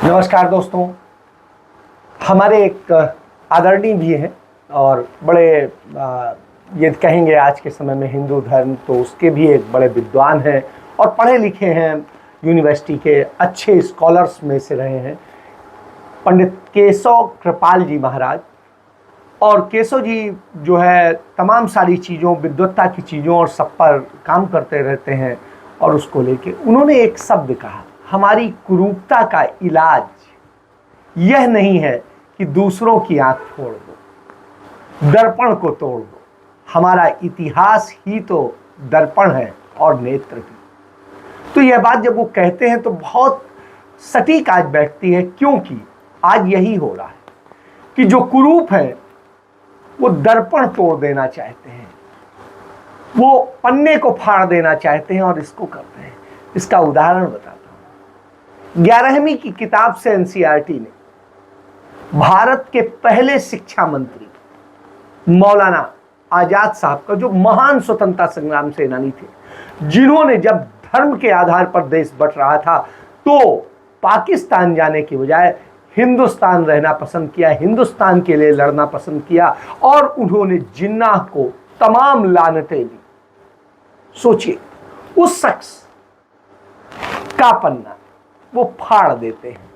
नमस्कार दोस्तों। हमारे एक आदरणीय भी हैं और बड़े ये कहेंगे आज के समय में हिंदू धर्म तो उसके भी एक बड़े विद्वान हैं और पढ़े लिखे हैं, यूनिवर्सिटी के अच्छे स्कॉलर्स में से रहे हैं, पंडित केशव कृपाल जी महाराज। और केशव जी जो है तमाम सारी चीज़ों, विद्वत्ता की चीज़ों और सब पर काम करते रहते हैं। और उसको लेके उन्होंने एक शब्द कहा, हमारी कुरूपता का इलाज यह नहीं है कि दूसरों की आंख फोड़ दो, दर्पण को तोड़ दो। हमारा इतिहास ही तो दर्पण है और नेत्र भी। तो यह बात जब वो कहते हैं तो बहुत सटीक आज बैठती है, क्योंकि आज यही हो रहा है कि जो कुरूप है वो दर्पण तोड़ देना चाहते हैं, वो पन्ने को फाड़ देना चाहते हैं और इसको करते हैं। इसका उदाहरण बताता हूं। 11वीं की किताब से एनसीईआरटी ने भारत के पहले शिक्षा मंत्री मौलाना आजाद साहब का, जो महान स्वतंत्रता संग्राम सेनानी थे, जिन्होंने जब धर्म के आधार पर देश बंट रहा था तो पाकिस्तान जाने की बजाय हिंदुस्तान रहना पसंद किया, हिंदुस्तान के लिए लड़ना पसंद किया और उन्होंने जिन्नाह को तमाम लानतें दी। सोचिए, उस शख्स का पन्ना वो फाड़ देते हैं,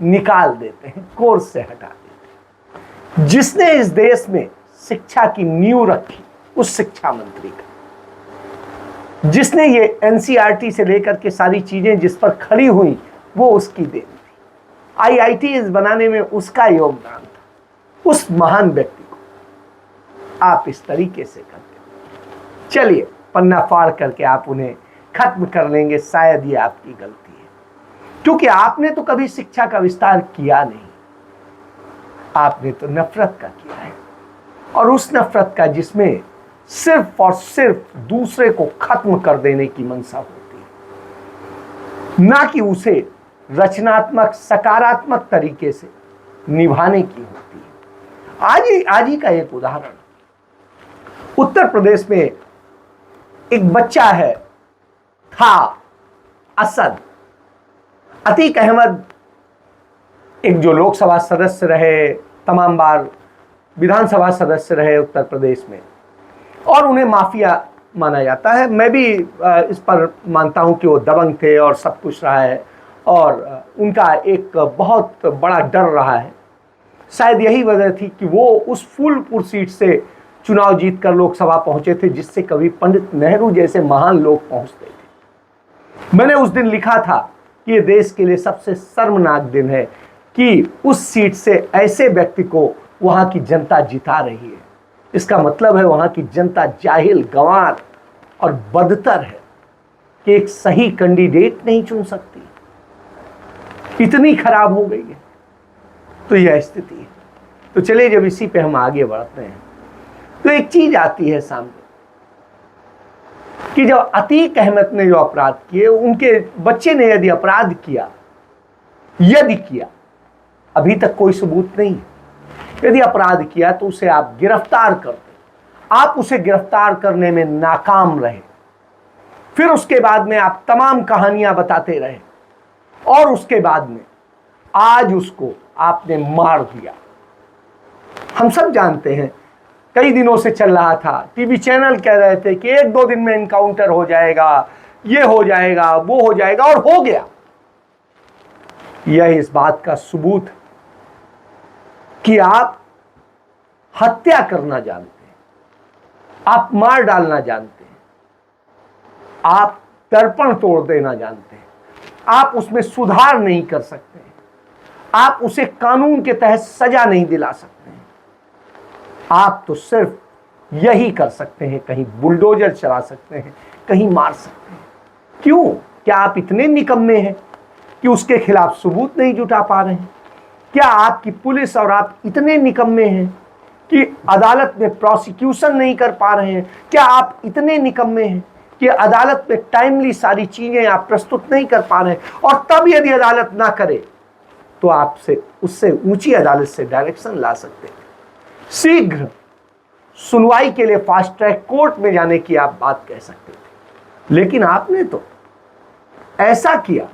निकाल देते हैं, कोर्स से हटा देते हैं। जिसने इस देश में शिक्षा की नींव रखी, उस शिक्षा मंत्री का, जिसने ये एनसीईआरटी से लेकर के सारी चीजें जिस पर खड़ी हुई, वो उसकी देन थी। आईआईटीज बनाने में उसका योगदान था। उस महान व्यक्ति को आप इस तरीके से करते, चलिए पन्ना फाड़ करके आप उन्हें खत्म कर लेंगे, शायद ये आपकी गलती है, क्योंकि आपने तो कभी शिक्षा का विस्तार किया नहीं। आपने तो नफरत का किया है, और उस नफरत का जिसमें सिर्फ और सिर्फ दूसरे को खत्म कर देने की मंशा होती है, ना कि उसे रचनात्मक सकारात्मक तरीके से निभाने की होती है। आज ही का एक उदाहरण, उत्तर प्रदेश में एक बच्चा है, था असद अतीक अहमद, एक जो लोकसभा सदस्य रहे, तमाम बार विधानसभा सदस्य रहे उत्तर प्रदेश में, और उन्हें माफिया माना जाता है। मैं भी इस पर मानता हूं कि वो दबंग थे और सब कुछ रहा है, और उनका एक बहुत बड़ा डर रहा है। शायद यही वजह थी कि वो उस फूलपुर सीट से चुनाव जीतकर लोकसभा पहुंचे थे, जिससे कभी पंडित नेहरू जैसे महान लोग पहुंचते थे। मैंने उस दिन लिखा था कि ये देश के लिए सबसे शर्मनाक दिन है कि उस सीट से ऐसे व्यक्ति को वहां की जनता जिता रही है। इसका मतलब है वहां की जनता जाहिल, गंवार और बदतर है कि एक सही कैंडिडेट नहीं चुन सकती। इतनी खराब हो गई है, तो यह स्थिति है। तो चलिए, जब इसी पे हम आगे बढ़ते हैं तो एक चीज आती है सामने कि जब अतीक अहमद ने जो अपराध किए, उनके बच्चे ने यदि अपराध किया, अभी तक कोई सबूत नहीं, यदि अपराध किया तो उसे आप गिरफ्तार कर दें। आप उसे गिरफ्तार करने में नाकाम रहे, फिर उसके बाद में आप तमाम कहानियां बताते रहे, और उसके बाद में आज उसको आपने मार दिया। हम सब जानते हैं, कई दिनों से चल रहा था, टीवी चैनल कह रहे थे कि 1-2 दिन में एनकाउंटर हो जाएगा, ये हो जाएगा, वो हो जाएगा, और हो गया। यह इस बात का सबूत कि आप हत्या करना जानते हैं, आप मार डालना जानते हैं, आप दर्पण तोड़ देना जानते हैं, आप उसमें सुधार नहीं कर सकते, आप उसे कानून के तहत सजा नहीं दिला सकते। आप तो सिर्फ यही कर सकते हैं, कहीं बुलडोजर चला सकते हैं, कहीं मार सकते हैं। क्यों? क्या आप इतने निकम्मे हैं कि उसके खिलाफ सबूत नहीं जुटा पा रहे हैं? क्या आपकी पुलिस और आप इतने निकम्मे हैं कि अदालत में प्रोसिक्यूशन नहीं कर पा रहे हैं? क्या आप इतने निकम्मे हैं कि अदालत में टाइमली सारी चीजें आप प्रस्तुत नहीं कर पा रहे हैं? और तब यदि अदालत ना करे तो आपसे उससे ऊंची अदालत से डायरेक्शन ला सकते हैं, शीघ्र सुनवाई के लिए फास्ट ट्रैक कोर्ट में जाने की आप बात कह सकते थे। लेकिन आपने तो ऐसा किया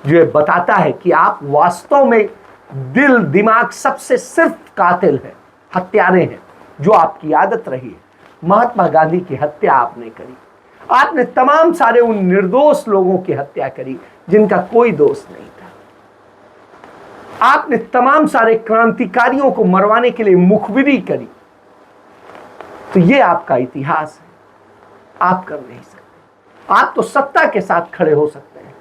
जो ये बताता है कि आप वास्तव में दिल दिमाग सबसे सिर्फ कातिल हैं, हत्यारे हैं, जो आपकी आदत रही है। महात्मा गांधी की हत्या आपने करी, आपने तमाम सारे उन निर्दोष लोगों की हत्या करी जिनका कोई दोष नहीं था। आपने तमाम सारे क्रांतिकारियों को मरवाने के लिए मुखबिरी करी। तो ये आपका इतिहास है, आप कर नहीं सकते। आप तो सत्ता के साथ खड़े हो सकते हैं।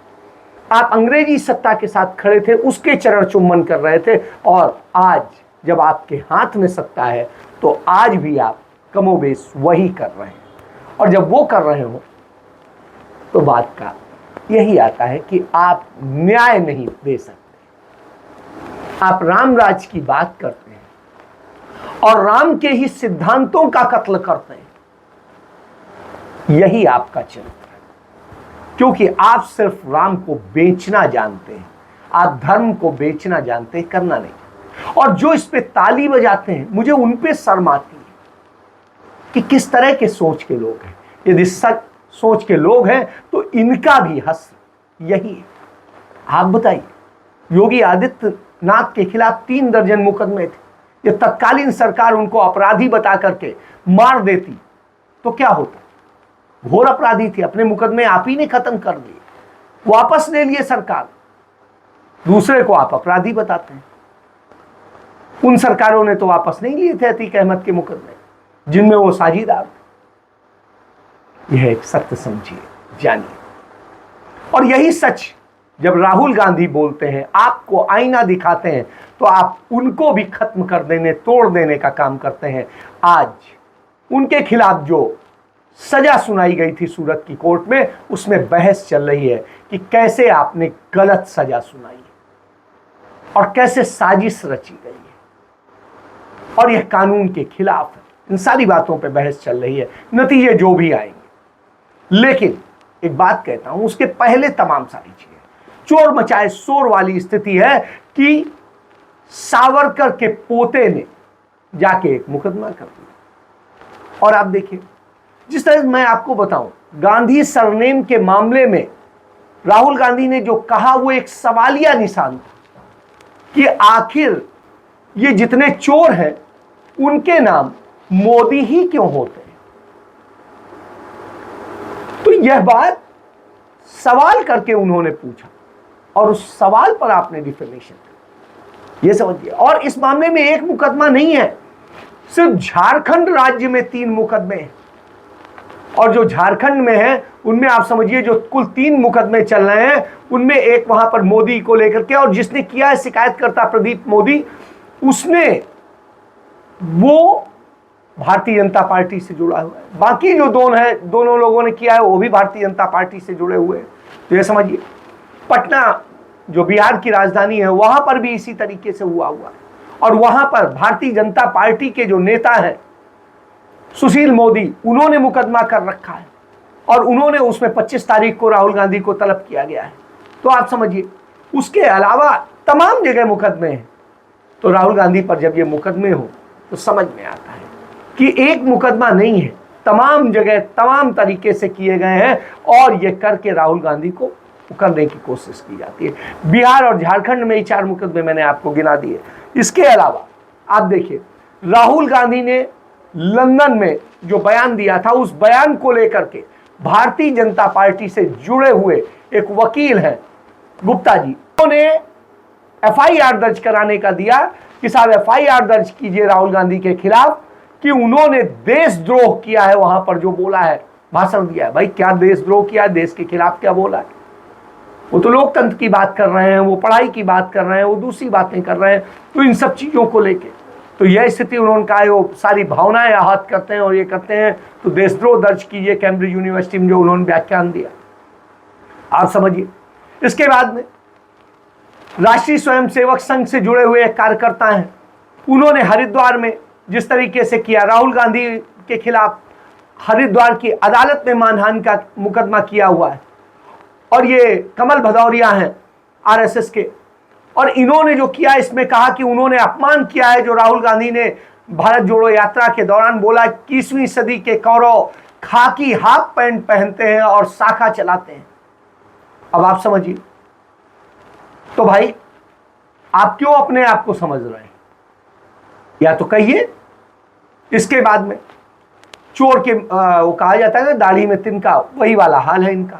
आप अंग्रेजी सत्ता के साथ खड़े थे, उसके चरण चुम्बन कर रहे थे, और आज जब आपके हाथ में सत्ता है तो आज भी आप कमोबेश वही कर रहे हैं। और जब वो कर रहे हो तो बात का यही आता है कि आप न्याय नहीं दे सकते। आप राम राज की बात करते हैं और राम के ही सिद्धांतों का कत्ल करते हैं। यही आपका चरित्र है, क्योंकि आप सिर्फ राम को बेचना जानते हैं, आप धर्म को बेचना जानते हैं, करना नहीं। और जो इस पे ताली बजाते हैं, मुझे उन पे शर्म आती है कि किस तरह के सोच के लोग हैं। यदि सच सोच के लोग हैं तो इनका भी हश्र यही है। आप बताइए, योगी आदित्यनाथ के खिलाफ 3 दर्जन मुकदमे थे। ये तत्कालीन सरकार उनको अपराधी बता करके मार देती तो क्या होता? घोर अपराधी थे, अपने मुकदमे आप ही ने खत्म कर दिए, वापस ले लिए सरकार, दूसरे को आप अपराधी बताते हैं। उन सरकारों ने तो वापस नहीं लिए थे अतीक अहमद के मुकदमे जिनमें वो साझीदार थे। यह एक सत्य समझिए, जानिए। और यही सच जब राहुल गांधी बोलते हैं, आपको आईना दिखाते हैं, तो आप उनको भी खत्म कर देने, तोड़ देने का काम करते हैं। आज उनके खिलाफ जो सजा सुनाई गई थी सूरत की कोर्ट में, उसमें बहस चल रही है कि कैसे आपने गलत सजा सुनाई है और कैसे साजिश रची गई है और यह कानून के खिलाफ है। इन सारी बातों पे बहस चल रही है, नतीजे जो भी आएंगे। लेकिन एक बात कहता हूं, उसके पहले तमाम सारी चीजें चोर मचाए शोर वाली स्थिति है कि सावरकर के पोते ने जाके एक मुकदमा कर दिया। और आप देखिए, जिस तरह मैं आपको बताऊं, गांधी सरनेम के मामले में राहुल गांधी ने जो कहा वो एक सवालिया निशान था कि आखिर ये जितने चोर हैं उनके नाम मोदी ही क्यों होते हैं। तो यह बात सवाल करके उन्होंने पूछा और उस सवाल पर आपने डिफेमेशन की, ये समझिए। और इस मामले में एक मुकदमा नहीं है, सिर्फ झारखंड राज्य में 3 मुकदमे हैं। और जो झारखंड में है उनमें आप समझिए जो कुल 3 मुकदमे चल रहे हैं, उनमें एक वहां पर मोदी को लेकर के, और जिसने किया है शिकायतकर्ता प्रदीप मोदी, उसने वो भारतीय जनता पार्टी से जुड़ा हुआ है। बाकी जो दोनों लोगों ने किया है वो भी भारतीय जनता पार्टी से जुड़े हुए हैं। तो ये समझिए, पटना जो बिहार की राजधानी है, वहां पर भी इसी तरीके से हुआ है। और वहां पर भारतीय जनता पार्टी के जो नेता हैं सुशील मोदी, उन्होंने मुकदमा कर रखा है और उन्होंने उसमें 25 तारीख को राहुल गांधी को तलब किया गया है। तो आप समझिए, उसके अलावा तमाम जगह मुकदमे हैं। तो राहुल गांधी पर जब ये मुकदमे हो तो समझ में आता है कि एक मुकदमा नहीं है, तमाम जगह तमाम तरीके से किए गए हैं और ये करके राहुल गांधी को करने की कोशिश की जाती है। बिहार और झारखंड में ही 4 मुकदमे मैंने आपको गिना दिए। इसके अलावा आप देखिए, राहुल गांधी ने लंदन में जो बयान दिया था, उस बयान को लेकर के भारतीय जनता पार्टी से जुड़े हुए एक वकील हैं गुप्ता जी, उन्होंने एफआईआर दर्ज कराने का दिया कि साहब एफआईआर दर्ज कीजिए राहुल गांधी के खिलाफ कि उन्होंने देशद्रोह किया है। वहां पर जो बोला है, भाषण दिया है, भाई क्या देशद्रोह किया है, देश के खिलाफ क्या बोला है? वो तो लोकतंत्र की बात कर रहे हैं, वो पढ़ाई की बात कर रहे हैं, वो दूसरी बातें कर रहे हैं। तो इन सब चीजों को लेके तो यह स्थिति उन्होंने कहा है, वो सारी भावनाएं आहत करते हैं और ये करते हैं, तो देशद्रोह दर्ज कीजिए। कैम्ब्रिज यूनिवर्सिटी में जो उन्होंने व्याख्यान दिया, आप समझिए। इसके बाद में राष्ट्रीय स्वयंसेवक संघ से जुड़े हुए एक कार्यकर्ता हैं, उन्होंने हरिद्वार में जिस तरीके से किया, राहुल गांधी के खिलाफ हरिद्वार की अदालत में मानहानि का मुकदमा किया हुआ है। और ये कमल भदौरिया हैं आरएसएस के, और इन्होंने जो किया, इसमें कहा कि उन्होंने अपमान किया है जो राहुल गांधी ने भारत जोड़ो यात्रा के दौरान बोला, 21वीं सदी के कौरव खाकी हाफ पैंट पहनते हैं और शाखा चलाते हैं। अब आप समझिए, तो भाई आप क्यों अपने आप को समझ रहे हैं? या तो कहिए। इसके बाद में चोर के वो कहा जाता है ना, दाढ़ी में तिनका, वही वाला हाल है इनका।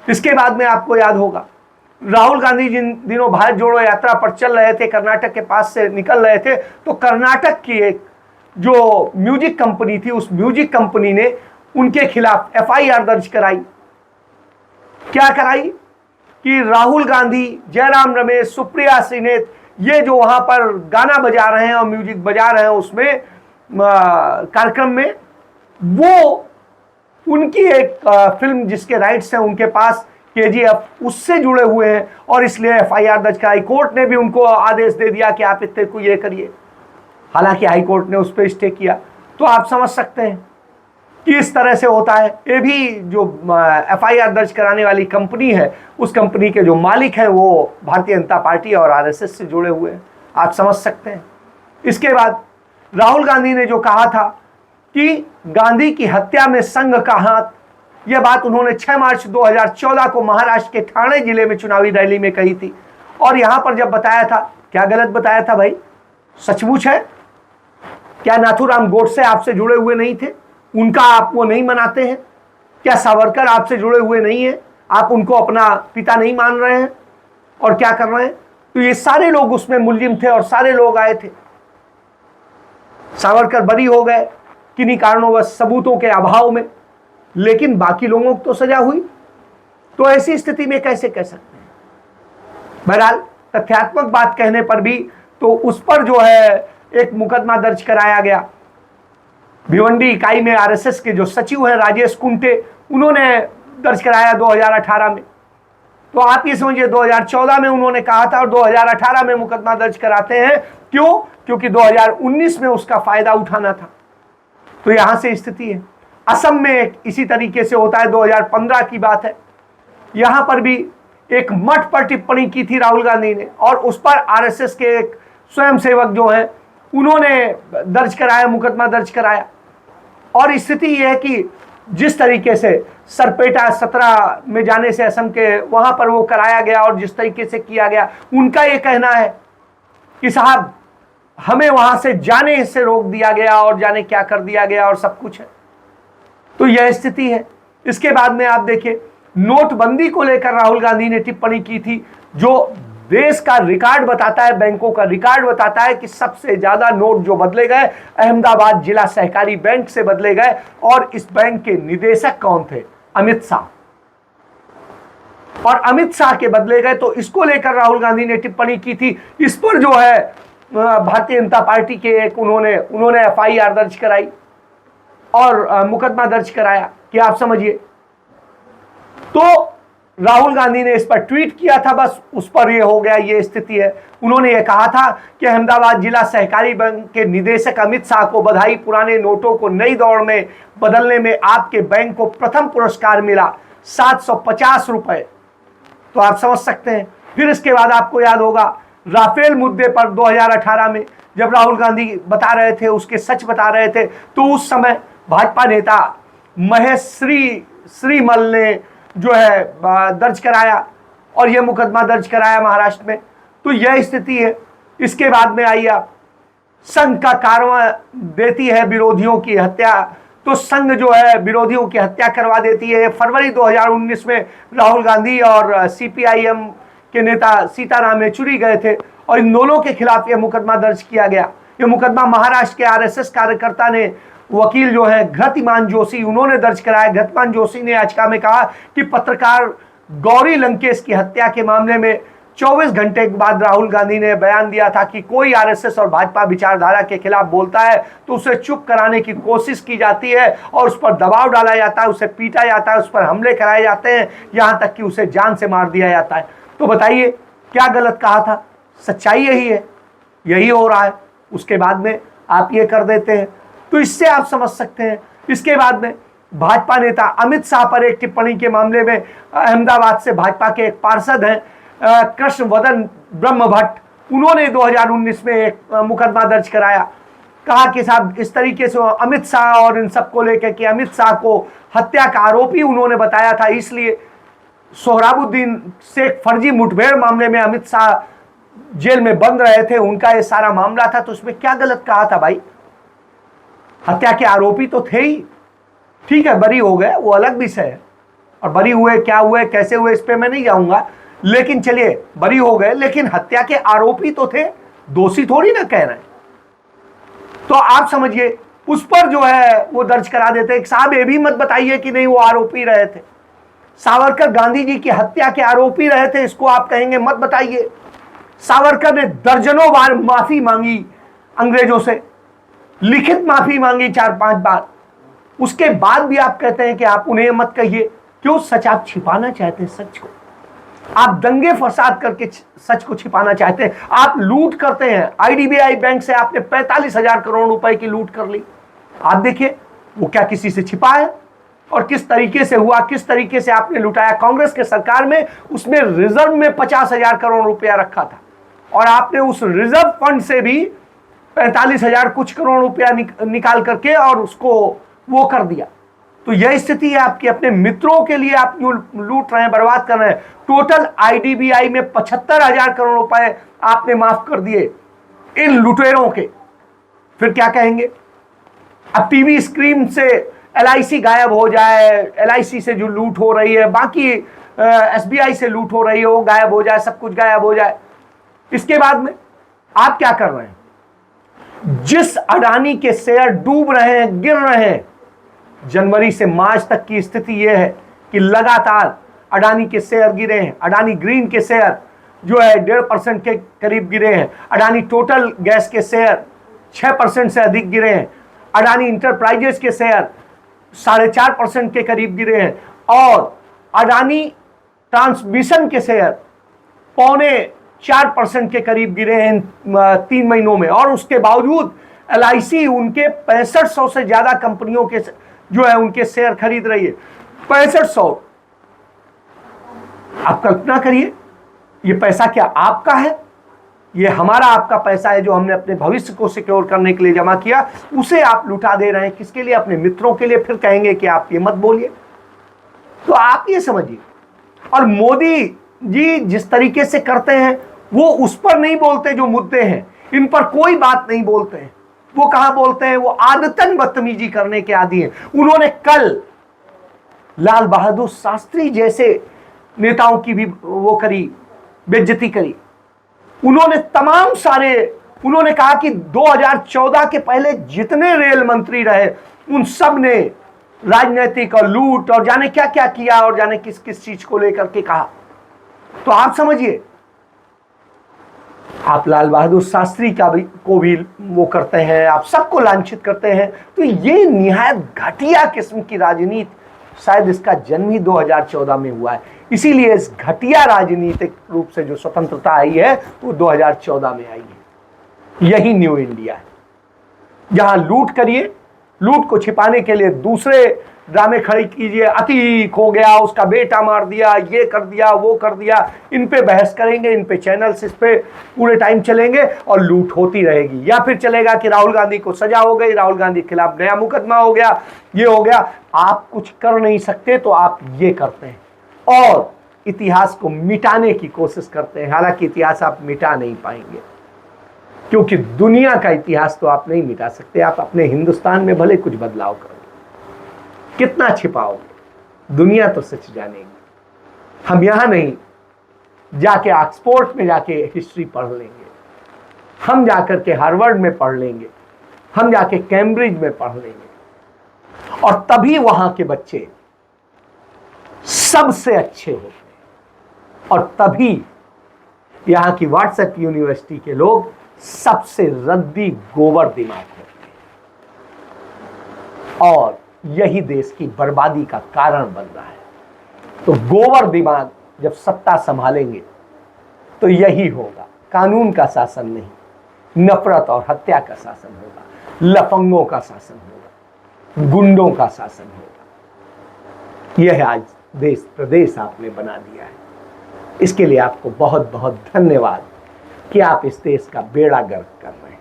इसके बाद में आपको याद होगा राहुल गांधी जिन दिनों भारत जोड़ो यात्रा पर चल रहे थे, कर्नाटक के पास से निकल रहे थे, तो कर्नाटक की एक जो म्यूजिक कंपनी थी, उस म्यूजिक कंपनी ने उनके खिलाफ एफआईआर दर्ज कराई। क्या कराई कि राहुल गांधी, जयराम रमेश, सुप्रिया श्रीनेत, ये जो वहां पर गाना बजा रहे हैं और म्यूजिक बजा रहे हैं उसमें कार्यक्रम में, वो उनकी एक फिल्म जिसके राइट्स हैं उनके पास, केजीएफ, उससे जुड़े हुए हैं और इसलिए एफआईआर दर्ज कराई। कोर्ट ने भी उनको आदेश दे दिया कि आप इतने को ये करिए। हालांकि हाई कोर्ट ने उस पर स्टे किया। तो आप समझ सकते हैं कि इस तरह से होता है। ये भी जो एफआईआर दर्ज कराने वाली कंपनी है, उस कंपनी के जो मालिक हैं वो भारतीय जनता पार्टी और आरएसएस से जुड़े हुए हैं। आप समझ सकते हैं। इसके बाद राहुल गांधी ने जो कहा था कि गांधी की हत्या में संघ का हाथ, यह बात उन्होंने 6 मार्च 2014 को महाराष्ट्र के ठाणे जिले में चुनावी रैली में कही थी। और यहां पर जब बताया था, क्या गलत बताया था भाई? सचमुच है क्या नाथूराम गोडसे आपसे जुड़े हुए नहीं थे? उनका आप वो नहीं मनाते हैं? क्या सावरकर आपसे जुड़े हुए नहीं है? आप उनको अपना पिता नहीं मान रहे हैं? और क्या कर रहे हैं? तो ये सारे लोग उसमें मुलजिम थे और सारे लोग आए थे। सावरकर बरी हो गए किन्हीं कारणों, सबूतों के अभाव में, लेकिन बाकी लोगों को तो सजा हुई। तो ऐसी स्थिति में कैसे कह सकते हैं? बहरहाल तथ्यात्मक बात कहने पर भी तो उस पर जो है एक मुकदमा दर्ज कराया गया। भिवंडी इकाई में आरएसएस के जो सचिव हैं राजेश कुंटे, उन्होंने दर्ज कराया 2018 में। तो आप ये समझिए 2014 में उन्होंने कहा था और 2018 में मुकदमा दर्ज कराते हैं। क्यों? क्योंकि 2019 में उसका फायदा उठाना था। तो यहां से स्थिति है। असम में इसी तरीके से होता है, 2015 की बात है। यहां पर भी एक मठ पर टिप्पणी की थी राहुल गांधी ने और उस पर आरएसएस के एक स्वयंसेवक जो हैं उन्होंने दर्ज कराया, मुकदमा दर्ज कराया। और स्थिति यह है कि जिस तरीके से सरपेटा 17 में जाने से असम के वहां पर वो कराया गया और जिस तरीके से किया गया, उनका ये कहना है कि साहब हमें वहां से जाने से रोक दिया गया और जाने क्या कर दिया गया और सब कुछ है। तो यह स्थिति है। इसके बाद में आप देखिए नोटबंदी को लेकर राहुल गांधी ने टिप्पणी की थी, जो देश का रिकॉर्ड बताता है, बैंकों का रिकॉर्ड बताता है कि सबसे ज्यादा नोट जो बदले गए अहमदाबाद जिला सहकारी बैंक से बदले गए। और इस बैंक के निदेशक कौन थे? अमित शाह। और अमित शाह के बदले गए। तो इसको लेकर राहुल गांधी ने टिप्पणी की थी। इस पर जो है भारतीय जनता पार्टी के एक उन्होंने एफआईआर दर्ज कराई और मुकदमा दर्ज कराया कि आप समझिए। तो राहुल गांधी ने इस पर ट्वीट किया था, बस उस पर ये हो गया, ये स्थिति है। उन्होंने ये कहा था कि अहमदाबाद जिला सहकारी बैंक के निदेशक अमित शाह को बधाई, पुराने नोटों को नई दौड़ में बदलने में आपके बैंक को प्रथम पुरस्कार मिला 750 रुपए। तो आप समझ सकते हैं। फिर इसके बाद आपको याद होगा राफेल मुद्दे पर 2018 में जब राहुल गांधी बता रहे थे, उसके सच बता रहे थे, तो उस समय भाजपा नेता महेश श्रीमल ने जो है दर्ज कराया और यह मुकदमा दर्ज कराया महाराष्ट्र में। तो यह स्थिति है। इसके बाद में आइए आप, संघ का कारवां देती है विरोधियों की हत्या। तो संघ जो है विरोधियों की हत्या करवा देती है। फरवरी 2019 में राहुल गांधी और सीपीआईएम के नेता सीताराम येचुरी गए थे और इन दोनों के खिलाफ यह मुकदमा दर्ज किया गया। यह मुकदमा महाराष्ट्र के आरएसएस कार्यकर्ता ने, वकील जो है घृतिमान जोशी, उन्होंने दर्ज कराया। घृतिमान जोशी ने याचिका में कहा कि पत्रकार गौरी लंकेश की हत्या के मामले में 24 घंटे के बाद राहुल गांधी ने बयान दिया था कि कोई आरएसएस और भाजपा विचारधारा के खिलाफ बोलता है तो उसे चुप कराने की कोशिश की जाती है और उस पर दबाव डाला जाता है, उसे पीटा जाता है, उस पर हमले कराए जाते हैं, यहां तक कि उसे जान से मार दिया जाता है। तो बताइए क्या गलत कहा था? सच्चाई यही है, यही हो रहा है। उसके बाद में आप ये कर देते हैं। तो इससे आप समझ सकते हैं। इसके बाद में भाजपा नेता अमित शाह पर एक टिप्पणी के मामले में अहमदाबाद से भाजपा के एक पार्षद हैं कृष्ण वदन ब्रह्म भट्ट, उन्होंने 2019 में एक मुकदमा दर्ज कराया। कहा कि साहब इस तरीके से अमित शाह और इन सबको लेकर कि अमित शाह को हत्या का आरोपी उन्होंने बताया था, इसलिए सोहराबुद्दीन से फर्जी मुठभेड़ मामले में अमित शाह जेल में बंद रहे थे, उनका ये सारा मामला था, तो उसमें क्या गलत कहा था भाई? हत्या के आरोपी तो थे ही, ठीक है बरी हो गए, वो अलग विषय है, और बरी हुए क्या हुए कैसे हुए इस पे मैं नहीं जाऊंगा, लेकिन चलिए बरी हो गए, लेकिन हत्या के आरोपी तो थे, दोषी थोड़ी ना कह रहे हैं। तो आप समझिए उस पर जो है वो दर्ज करा देते हैं। साहब ये भी मत बताइए कि नहीं वो आरोपी रहे थे, सावरकर गांधी जी की हत्या के आरोपी रहे थे, इसको आप कहेंगे मत बताइए। सावरकर ने दर्जनों बार माफी मांगी अंग्रेजों से, लिखित माफी मांगी 4-5 बार, उसके बाद भी आप कहते हैं कि आप उन्हें मत कहिए। क्यों? सच आप छिपाना चाहते हैं, सच को आप दंगे फसाद करके सच को छिपाना चाहते हैं, आप लूट करते हैं। आईडीबीआई बैंक से आपने 45,000 करोड़ रुपए की लूट कर ली, आप देखिए वो क्या किसी से छिपा है और किस तरीके से हुआ, किस तरीके से आपने लुटाया। कांग्रेस के सरकार में उसमें रिजर्व में 50,000 करोड़ रुपया रखा था और आपने उस रिजर्व फंड से भी 45,000 कुछ करोड़ रुपया निकाल करके और उसको वो कर दिया। तो यह स्थिति है आपकी, अपने मित्रों के लिए आप लूट रहे हैं, बर्बाद कर रहे हैं। टोटल आईडीबीआई में 75,000 करोड़ रुपए आपने माफ कर दिए इन लुटेरों के, फिर क्या कहेंगे? अब टीवी स्क्रीन से एलआईसी गायब हो जाए, एलआईसी से जो लूट हो रही है, बाकी एसबीआई से लूट हो रही है, वो गायब हो जाए, सब कुछ गायब हो जाए। इसके बाद में आप क्या कर रहे हैं? जिस अडानी के शेयर डूब रहे हैं, गिर रहे हैं, जनवरी से मार्च तक की स्थिति यह है कि लगातार अडानी के शेयर गिरे हैं। अडानी ग्रीन के शेयर जो है 1.5% के करीब गिरे हैं। अडानी टोटल गैस के शेयर 6% से अधिक गिरे हैं। अडानी इंटरप्राइजेस के शेयर 4.5% के करीब गिरे हैं और अडानी ट्रांसमिशन के शेयर 3.25% के करीब गिरे हैं 3 महीनों में। और उसके बावजूद एलआईसी उनके 6500 से ज्यादा कंपनियों के जो है उनके शेयर खरीद रही है। 6500। आप कल्पना करिए, ये पैसा क्या आपका है? ये हमारा आपका पैसा है जो हमने अपने भविष्य को सिक्योर करने के लिए जमा किया, उसे आप लुटा दे रहे हैं। किसके लिए? अपने मित्रों के लिए। फिर कहेंगे कि आप ये मत बोलिए। तो आप ये समझिए, और मोदी जी जिस तरीके से करते हैं वो उस पर नहीं बोलते जो मुद्दे हैं, इन पर कोई बात नहीं बोलते हैं। वो कहां बोलते हैं? वो आदतन बदतमीजी करने के आदी हैं। उन्होंने कल लाल बहादुर शास्त्री जैसे नेताओं की भी वो करी, बेइज्जती करी। उन्होंने तमाम सारे, उन्होंने कहा कि 2014 के पहले जितने रेल मंत्री रहे उन सब ने राजनीतिक और लूट और जाने क्या क्या किया और जाने किस किस चीज को लेकर के कहा। तो आप समझिए, आप लाल बहादुर शास्त्री का भी को भी वो करते हैं, आप सबको लांछित करते हैं। तो ये निहायत घटिया किस्म की राजनीति, शायद इसका जन्म ही 2014 में हुआ है। इसीलिए इस घटिया राजनीतिक रूप से जो स्वतंत्रता आई है वो 2014 में आई है। यही न्यू इंडिया है, जहां लूट करिए, लूट को छिपाने के लिए दूसरे ड्रामे खड़े कीजिए। अतीक हो गया, उसका बेटा मार दिया, ये कर दिया, वो कर दिया, इन पे बहस करेंगे, इन पे चैनल्स इस पे पूरे टाइम चलेंगे और लूट होती रहेगी। या फिर चलेगा कि राहुल गांधी को सजा हो गई, राहुल गांधी के खिलाफ नया मुकदमा हो गया, ये हो गया। आप कुछ कर नहीं सकते तो आप ये करते हैं और इतिहास को मिटाने की कोशिश करते हैं। हालांकि इतिहास आप मिटा नहीं पाएंगे, क्योंकि दुनिया का इतिहास तो आप नहीं मिटा सकते। आप अपने हिंदुस्तान में भले कुछ बदलाव करो, कितना छिपाओगे, दुनिया तो सच जानेगी। हम यहां नहीं, जाके ऑक्सफोर्ड में जाके हिस्ट्री पढ़ लेंगे, हम जाकर के हार्वर्ड में पढ़ लेंगे, हम जाके कैम्ब्रिज में पढ़ लेंगे, और तभी वहां के बच्चे सबसे अच्छे होते हैं। और तभी यहां की व्हाट्सएप यूनिवर्सिटी के लोग सबसे रद्दी गोबर दिमाग होते हैं और यही देश की बर्बादी का कारण बन रहा है। तो गोबर दिमाग जब सत्ता संभालेंगे तो यही होगा, कानून का शासन नहीं, नफरत और हत्या का शासन होगा, लफंगों का शासन होगा, गुंडों का शासन होगा। यह आज देश प्रदेश आपने बना दिया है। इसके लिए आपको बहुत बहुत धन्यवाद कि आप इस देश का बेड़ा गर्क कर रहे हैं।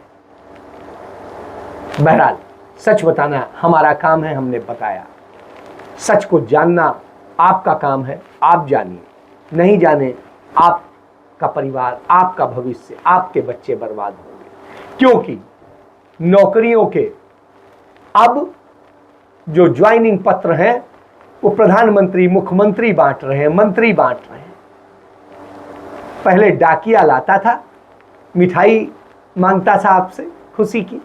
बहरहाल सच बताना हमारा काम है, हमने बताया। सच को जानना आपका काम है, आप जानिए, नहीं जाने आपका परिवार, आपका भविष्य, आपके बच्चे बर्बाद होंगे। क्योंकि नौकरियों के अब जो ज्वाइनिंग पत्र हैं वो प्रधानमंत्री, मुख्यमंत्री बांट रहे हैं, मंत्री बांट रहे हैं। पहले डाकिया लाता था, मिठाई मांगता था आपसे खुशी की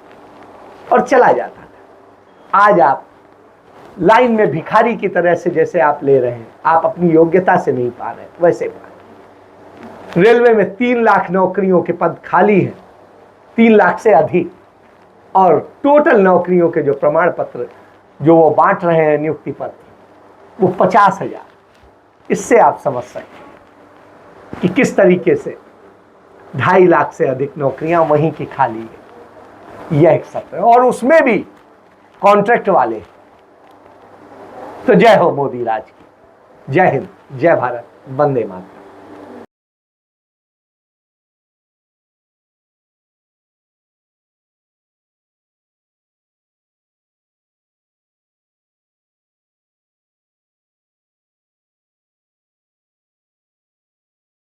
और चला जाता था। आज आप लाइन में भिखारी की तरह से जैसे आप ले रहे हैं, आप अपनी योग्यता से नहीं पा रहे, वैसे पा रहे। रेलवे में 3 लाख नौकरियों के पद खाली हैं, 3 लाख से अधिक, और टोटल नौकरियों के जो प्रमाण पत्र जो वो बांट रहे हैं, नियुक्ति पत्र, वो 50,000। इससे आप समझ सकते हैं कि किस तरीके से 2.5 लाख से अधिक नौकरियां वहीं की खाली है। यह एक सत्य है, और उसमें भी कॉन्ट्रैक्ट वाले। तो जय हो मोदी राज की। जय हिंद, जय भारत, वंदे मातरम।